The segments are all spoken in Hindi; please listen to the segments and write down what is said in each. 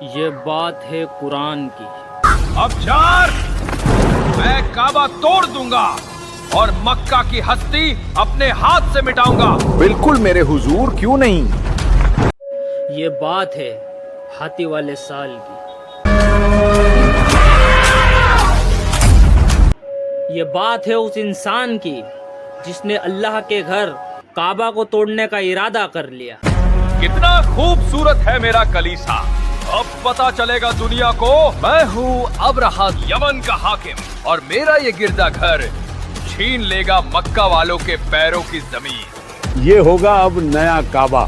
ये बात है कुरान की। अब जार, मैं काबा तोड़ दूंगा और मक्का की हस्ती अपने हाथ से मिटाऊंगा। बिल्कुल मेरे हुजूर, क्यों नहीं। ये बात है हाथी वाले साल की। ये बात है उस इंसान की जिसने अल्लाह के घर काबा को तोड़ने का इरादा कर लिया। कितना खूबसूरत है मेरा कलीसा। अब पता चलेगा दुनिया को, मैं हूँ अब्राहा यमन का हाकिम, और मेरा ये गिरजा घर छीन लेगा मक्का वालों के पैरों की जमीन। ये होगा अब नया काबा।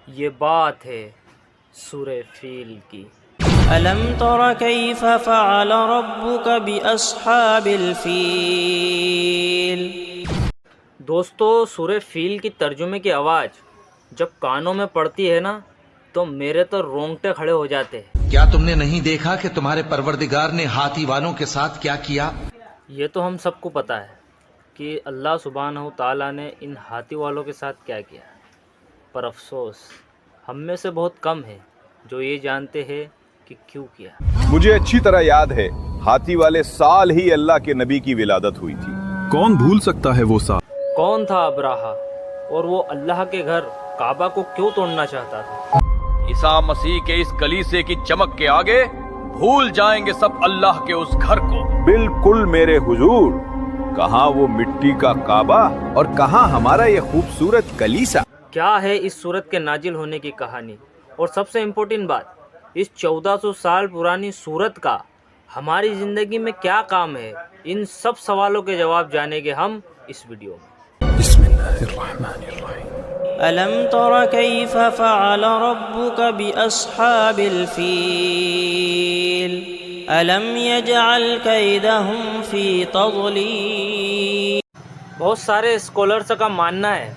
ये बात है सूरे फील की। अलम तरा कैफ फ़अल रब्बुक बिअस्हाबिल फील। दोस्तों, सूरे फील की तर्जुमे की आवाज़ जब कानों में पड़ती है ना, तो मेरे तो रोंगटे खड़े हो जाते हैं। क्या तुमने नहीं देखा कि तुम्हारे परवरदिगार ने हाथी वालों के साथ क्या किया? ये तो हम सबको पता है कि अल्लाह सुब्हानहू ताला ने इन हाथी वालों के साथ क्या किया, पर अफसोस हम में से बहुत कम है जो ये जानते हैं कि क्यों किया। मुझे अच्छी तरह याद है, हाथी वाले साल ही अल्लाह के नबी की विलादत हुई थी। कौन भूल सकता है वो साल। कौन था अब्राहा, और वो अल्लाह के घर काबा को क्यों तोड़ना चाहता था? ईसा मसीह के इस कलीसे की चमक के आगे भूल जाएंगे सब अल्लाह के उस घर को। बिल्कुल मेरे हुजूर, कहाँ वो मिट्टी का काबा और कहाँ हमारा ये खूबसूरत कलीसा। क्या है इस सूरत के नाजिल होने की कहानी, और सबसे इम्पोर्टेंट बात, इस 1400 साल पुरानी सूरत का हमारी ज़िंदगी में क्या काम है? इन सब सवालों के जवाब जानेंगे हम इस वीडियो में। अलम तरा कैफ फ़अल रब्बुक बिअस्हाबिल फील अलम यजअल कैदहुम फी तज़लील। बहुत सारे स्कॉलर्स का मानना है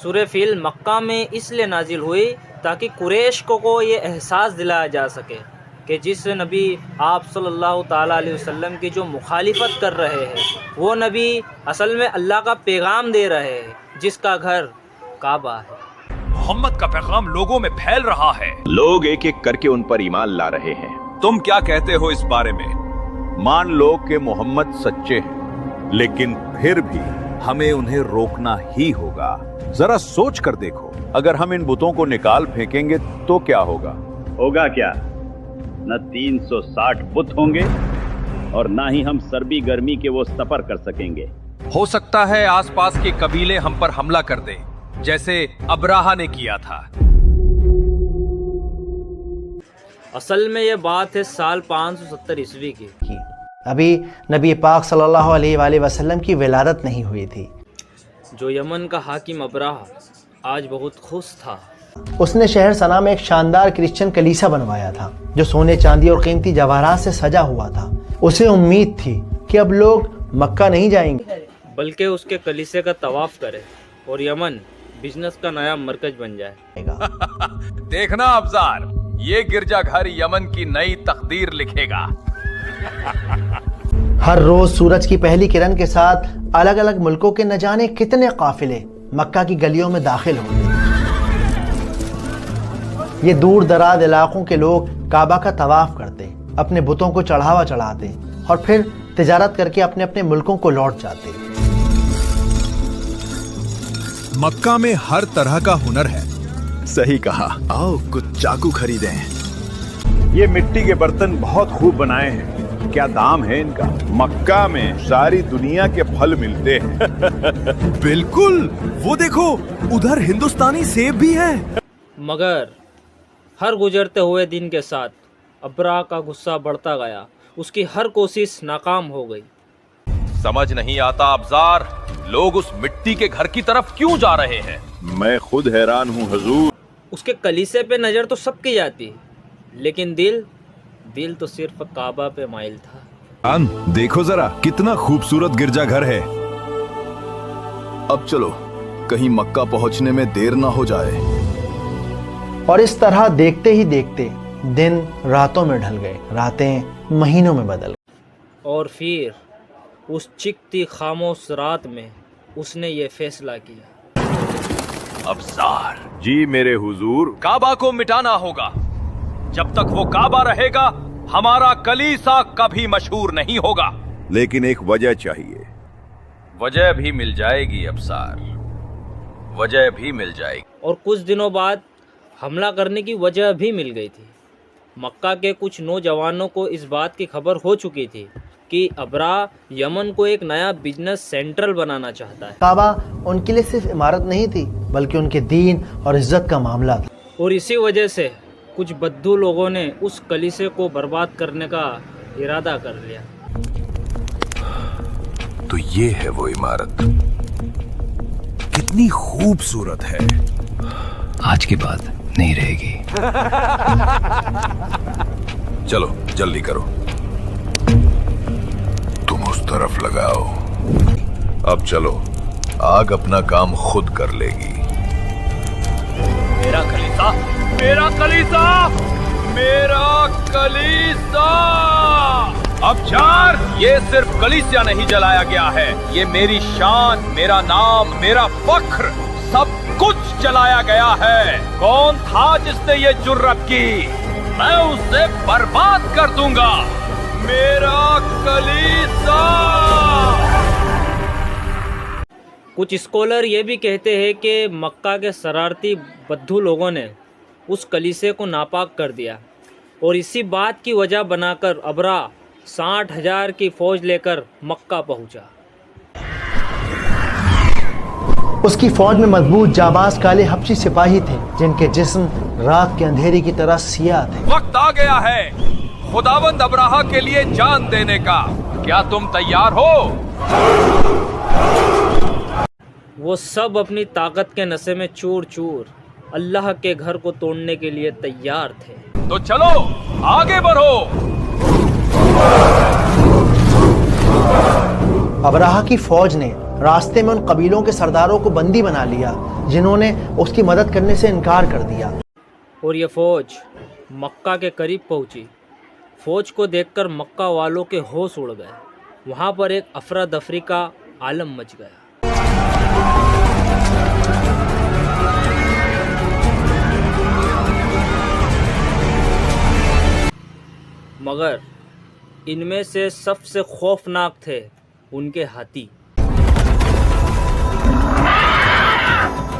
सूरे फील मक्का में इसलिए नाजिल हुई ताकि कुरैश को ये एहसास दिलाया जा सके कि जिस नबी आप सल्लल्लाहु ताला अलैहि वसल्लम की जो मुखालिफत कर रहे हैं, वो नबी असल में अल्लाह का पैगाम दे रहे हैं, जिसका घर काबा है। मोहम्मद का पैगाम लोगों में फैल रहा है। लोग एक एक करके उन पर ईमान ला रहे हैं। तुम क्या कहते हो इस बारे में? मान लो कि मोहम्मद सच्चे हैं, लेकिन फिर भी हमें उन्हें रोकना ही होगा। जरा सोच कर देखो, अगर हम इन बुतों को निकाल फेंकेंगे तो क्या होगा? होगा क्या? न 360 बुत होंगे और ना ही हम सर्दी गर्मी के वो सफर कर सकेंगे। हो सकता है आसपास के कबीले हम पर हमला कर दें, जैसे अब्राहा ने किया था। असल में ये बात है साल 570 ईस्वी की। अभी नबी पाक सल्लल्लाहु अलैहि वसल्लम की विलादत नहीं हुई थी। जो यमन का हाकिम अब्राहा आज बहुत खुश था। उसने शहर सना में एक शानदार क्रिश्चियन कलीसा बनवाया था जो सोने चांदी और कीमती जवाहरात से सजा हुआ था। उसे उम्मीद थी कि अब लोग मक्का नहीं जाएंगे बल्कि उसके कलीसे का तवाफ करे और यमन बिजनेस का नया मरकज बन जाएगा। देखना अफजार, ये गिरजाघर यमन की नई तकदीर लिखेगा। हर रोज सूरज की पहली किरण के साथ अलग अलग मुल्कों के न जाने कितने काफिले मक्का की गलियों में दाखिल होंगे। ये दूर दराज इलाकों के लोग काबा का तवाफ करते, अपने बुतों को चढ़ावा चढ़ाते और फिर तिजारत करके अपने अपने मुल्कों को लौट जाते। मक्का में हर तरह का हुनर है। सही कहा। आओ कुछ चाकू खरीदें। ये मिट्टी के बर्तन बहुत खूब बनाए हैं। क्या दाम है इनका? मक्का में सारी दुनिया के फल मिलते हैं। बिल्कुल, वो देखो उधर हिंदुस्तानी सेब भी है। मगर हर गुजरते हुए दिन के साथ अब्राहा का गुस्सा बढ़ता गया। उसकी हर कोशिश नाकाम हो गई। समझ नहीं आता अफजार, लोग उस मिट्टी के घर की तरफ क्यों जा रहे हैं? मैं खुद हैरान हूँ हुजूर। उसके कलीसे पे नजर तो सबकी जाती, लेकिन दिल तो सिर्फ काबा पे माइल था। देखो जरा कितना खूबसूरत गिरजाघर है। अब चलो, कहीं मक्का पहुंचने में देर ना हो जाए। और इस तरह देखते ही देखते दिन रातों में ढल गए, रातें महीनों में बदल गई। और फिर उस चिकती खामोश रात में उसने ये फैसला किया। अफसार, जी मेरे हुजूर। काबा को मिटाना होगा। जब तक वो काबा रहेगा हमारा कलीसा कभी मशहूर नहीं होगा। लेकिन एक वजह चाहिए। वजह भी मिल जाएगी अफसार, वजह भी मिल जाएगी। और कुछ दिनों बाद हमला करने की वजह भी मिल गई थी। मक्का के कुछ नौजवानों को इस बात की खबर हो चुकी थी कि अबरा यमन को एक नया बिजनेस सेंट्रल बनाना चाहता है। काबा उनके लिए सिर्फ इमारत नहीं थी, बल्कि उनके दीन और इज्जत का मामला था। और इसी वजह से कुछ बद्दू लोगों ने उस कलीसे को बर्बाद करने का इरादा कर लिया। तो ये है वो इमारत, कितनी खूबसूरत है। आज के बाद नहीं रहेगी। चलो जल्दी करो, तुम उस तरफ लगाओ। अब चलो, आग अपना काम खुद कर लेगी। मेरा कलीसा, मेरा कलीसा, मेरा कलीसा। अब चार, ये सिर्फ कलीसिया नहीं जलाया गया है, ये मेरी शान, मेरा नाम, मेरा फख्र, सब कुछ जलाया गया है। कौन था जिसने ये जुर्रत की? मैं उसे बर्बाद कर दूंगा। मेरा कलीसा। कुछ स्कॉलर ये भी कहते हैं कि मक्का के शरारती बद्दू लोगों ने उस कलीसे को नापाक कर दिया और इसी बात की वजह बनाकर अबरा 60,000 की फौज लेकर मक्का पहुंचा। उसकी फौज में मजबूत जाबाज काले हबशी सिपाही थे, जिनके जिस्म रात के अंधेरे की तरह सियाह थे। वक्त आ गया है खुदावंद अब्राहा के लिए जान देने का। क्या तुम तैयार हो? वो सब अपनी ताकत के नशे में चूर चूर अल्लाह के घर को तोड़ने के लिए तैयार थे। तो चलो आगे बढ़ो। अबराहा की फौज ने रास्ते में उन कबीलों के सरदारों को बंदी बना लिया, जिन्होंने उसकी मदद करने से इनकार कर दिया। और ये फौज मक्का के करीब पहुंची। फौज को देखकर मक्का वालों के होश उड़ गए। वहां पर एक अफरा दफरी का आलम मच गया। मगर इनमें से सबसे खौफनाक थे उनके हाथी।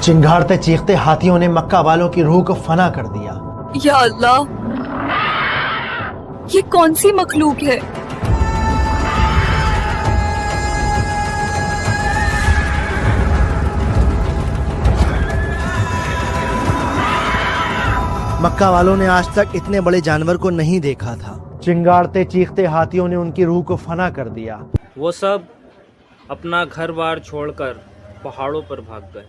चिंगारते चीखते हाथियों ने मक्का वालों की रूह को फना कर दिया। या अल्लाह, ये कौन सी मखलूक है? मक्का वालों ने आज तक इतने बड़े जानवर को नहीं देखा था। चिंगारते चीखते हाथियों ने उनकी रूह को फना कर दिया। वो सब अपना घर बार छोड़कर पहाड़ों पर भाग गए।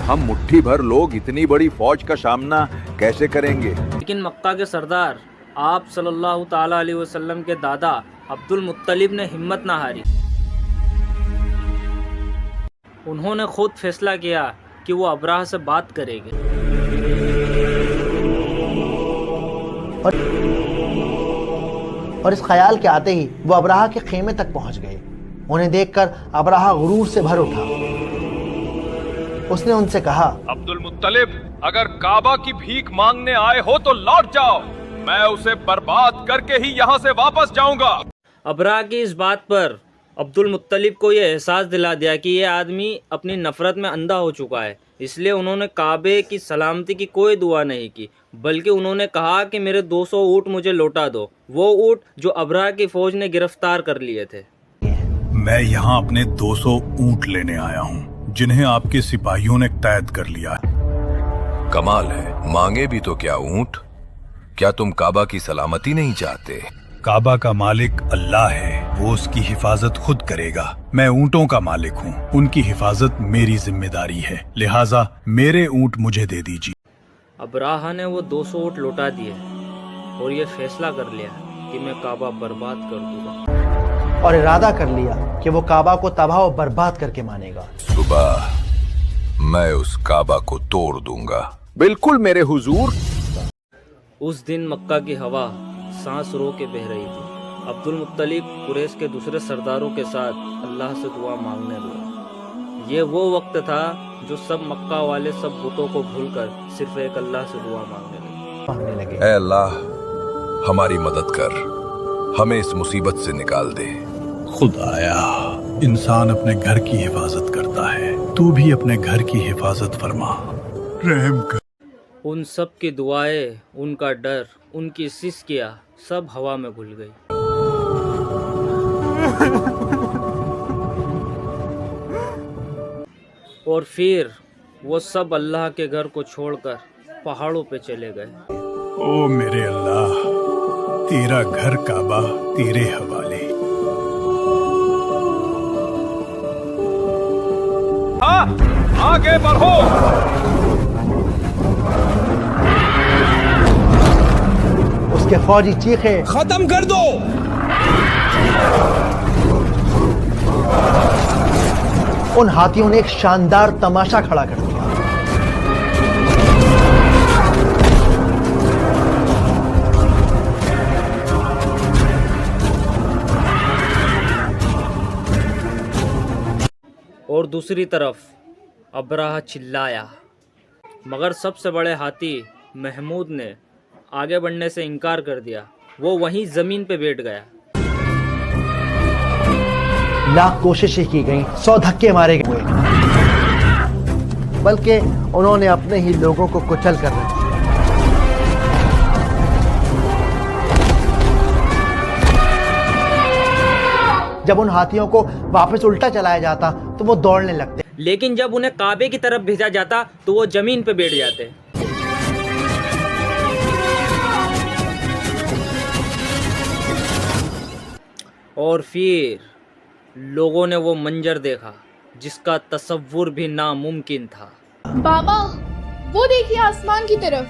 हम मुट्ठी भर लोग इतनी बड़ी फौज का सामना कैसे करेंगे? लेकिन मक्का के सरदार आप सल्लल्लाहु ताला अलैहि वसल्लम के दादा अब्दुल मुत्तलिब ने हिम्मत ना हारी। उन्होंने खुद फैसला किया कि वो अबराह से बात करेंगे। और इस ख्याल के आते ही वो अबराह के खेमे तक पहुंच गए। उन्हें देखकर अबराह गुरूर से भर उठा। उसने उनसे कहा, अब्दुल मुत्तलिब, अगर काबा की भीख मांगने आए हो तो लौट जाओ। मैं उसे बर्बाद करके ही यहाँ से वापस जाऊंगा। अबराह की इस बात पर अब्दुल मुत्तलिब को यह एहसास दिला दिया कि यह आदमी अपनी नफरत में अंधा हो चुका है। इसलिए उन्होंने काबे की सलामती की कोई दुआ नहीं की, बल्कि उन्होंने कहा कि मेरे 200 ऊँट मुझे लौटा दो, वो ऊँट जो अबराह की फौज ने गिरफ्तार कर लिए थे। मैं यहाँ अपने 200 ऊँट लेने आया हूँ, जिन्हें आपके सिपाहियों ने कैद कर लिया है। कमाल है, मांगे भी तो क्या ऊँट? क्या तुम काबा की सलामती नहीं चाहते? काबा का मालिक अल्लाह है, वो उसकी हिफाजत खुद करेगा। मैं ऊँटों का मालिक हूँ, उनकी हिफाजत मेरी जिम्मेदारी है, लिहाजा मेरे ऊँट मुझे दे दीजिए। अबराह ने वो 200 ऊँट लौटा दिए और ये फैसला कर लिया कि मैं काबा बर्बाद कर दूंगा। और इरादा कर लिया कि वो काबा को तबाह और बर्बाद करके मानेगा। सुबह मैं उस काबा को तोड़ दूंगा। बिल्कुल मेरे हुजूर। उस दिन मक्का की हवा सांस रो के बह रही थी। अब्दुल मुत्तलिब कुरैश के दूसरे सरदारों के साथ अल्लाह से दुआ मांगने लगे। ये वो वक्त था जो सब मक्का वाले सब बुतों को भूलकर सिर्फ एक अल्लाह से दुआ मांगने लगे। ऐ अल्लाह, हमारी मदद कर, हमें इस मुसीबत से निकाल दे। खुदाया, इंसान अपने घर की हिफाजत करता है, तू भी अपने घर की हिफाजत फरमा, रहम कर। उन सब की दुआएं, उनका डर, उनकी सिसकियां सब हवा में घुल गई। और फिर वो सब अल्लाह के घर को छोड़कर पहाड़ों पे चले गए। ओ मेरे अल्लाह, तेरा घर काबा तेरे हवाले। हाँ, आगे बढ़ो। उसके फौजी चीखे, खत्म कर दो। उन हाथियों ने एक शानदार तमाशा खड़ा कर दिया। और दूसरी तरफ अबराह चिल्लाया, मगर सबसे बड़े हाथी महमूद ने आगे बढ़ने से इनकार कर दिया। वो वहीं जमीन पे बैठ गया। लाख कोशिशें की गईं, 100 धक्के मारे गए, बल्कि उन्होंने अपने ही लोगों को कुचल कर रखा। जब उन हाथियों को वापस उल्टा चलाया जाता तो वो दौड़ने लगते, लेकिन जब उन्हें काबे की तरफ भेजा जाता तो वो जमीन पे बैठ जाते। और फिर लोगों ने वो मंजर देखा जिसका तसव्वुर भी नामुमकिन था। बाबा, वो देखिए आसमान की तरफ।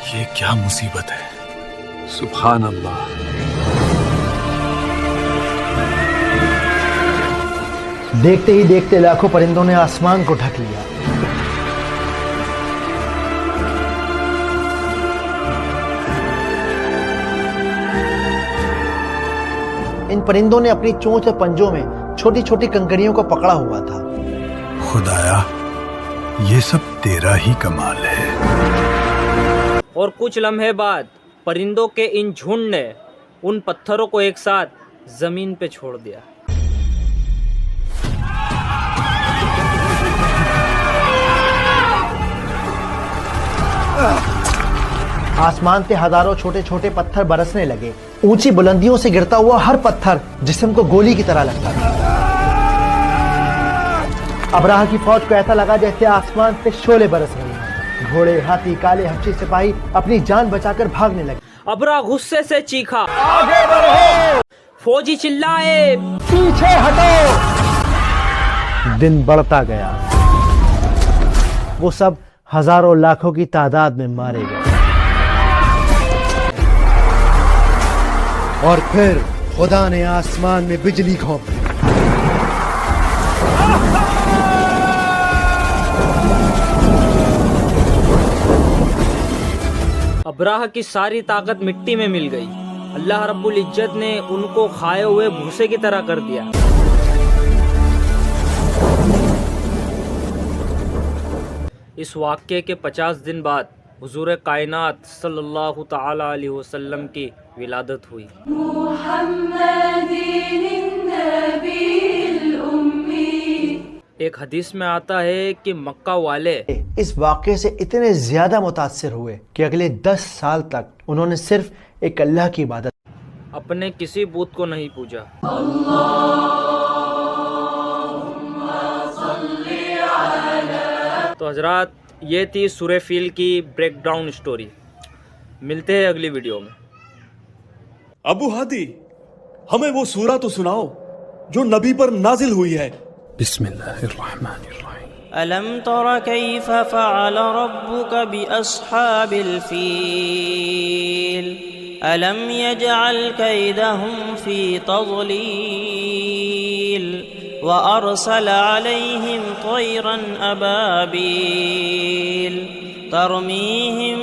ये क्या मुसीबत है? सुभान अल्लाह। देखते ही देखते लाखों परिंदों ने आसमान को ढक लिया। इन परिंदों ने अपनी चोंच और पंजों में छोटी छोटी कंकड़ियों को पकड़ा हुआ था। खुदाया, ये सब तेरा ही कमाल है। और कुछ लम्हे बाद परिंदों के इन झुंड ने उन पत्थरों को एक साथ जमीन पे छोड़ दिया। आसमान से हजारों छोटे छोटे पत्थर बरसने लगे। ऊंची बुलंदियों से गिरता हुआ हर पत्थर जिस्म को गोली की तरह लगता था। अबराह की फौज को ऐसा लगा जैसे आसमान से शोले बरस रहे हैं। घोड़े, हाथी, काले हबशी सिपाही अपनी जान बचाकर भागने लगे। अबराह गुस्से से चीखा, आगे बढ़ो! फौजी चिल्लाए, पीछे हटो! दिन बढ़ता गया। वो सब हजारों लाखों की तादाद में मारे गए। और फिर खुदा ने आसमान में बिजली घोंपी। अबराह की सारी ताकत मिट्टी में मिल गई। अल्लाह रब्बुल इज्जत ने उनको खाए हुए भूसे की तरह कर दिया। इस वाक़े के 50 दिन बाद हुजूर कायनात सल्लल्लाहु ताला अलैहि वसल्लम की विलादत हुई। एक हदीस में आता है कि मक्का वाले इस वाक़े से इतने ज्यादा मुतासिर हुए कि अगले 10 साल तक उन्होंने सिर्फ एक अल्लाह की इबादत, अपने किसी बुत को नहीं पूजा। तो हजरात, ये थी सूरह फील की ब्रेकडाउन स्टोरी। मिलते हैं अगली वीडियो में। अबू हादी, हमें वो सूरा तो सुनाओ जो नबी पर नाजिल हुई है। बिस्मिल्लाहिर्रहमानिर्रहीम। अलम तरा कैफ फ़अल रब्बुक बिअस्हाबिल फ़ील अलम यजअल कैदहुम फ़ी तज़लील व अरसल अलैहिम तयरन अबाबील तरमीहिम